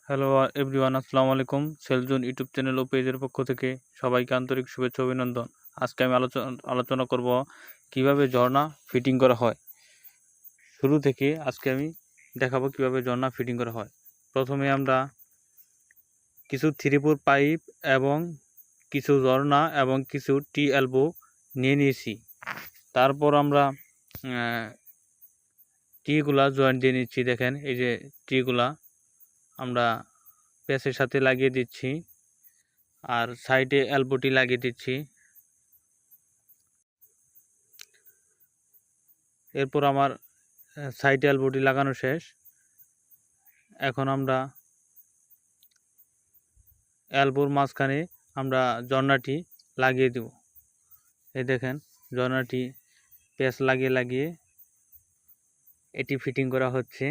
Hello everyone, আসসালামু আলাইকুম। সেলজুন YouTube channel ও পেজের পক্ষ থেকে সবাইকে আন্তরিক শুভেচ্ছা অভিনন্দন। আজকে আমি আলোচনা করব কিভাবে ঝর্ণা ফিটিং করা হয়। শুরু থেকে আজকে আমি দেখাবো কিভাবে ঝর্ণা ফিটিং করা হয়। প্রথমে আমরা কিছু 3/4 পাইপ এবং কিছু ঝর্ণা এবং কিছু টি এলবো নিয়ে নিয়েছি। তারপর আমরা টিগুলা জয়েন্ট দিয়ে নিচ্ছি। দেখেন এই যে টিগুলা আমরা প্যাচের সাথে লাগিয়ে দিচ্ছি আর সাইডে এলবোটি লাগিয়ে দিচ্ছি। এরপর আমার সাইডে এলবোটি লাগানো শেষ। এখন আমরা এলবোর মাঝখানে আমরা ঝর্ণাটি লাগিয়ে দেব। এই দেখেন ঝর্ণাটি প্যাচ লাগিয়ে এটি ফিটিং করা হচ্ছে।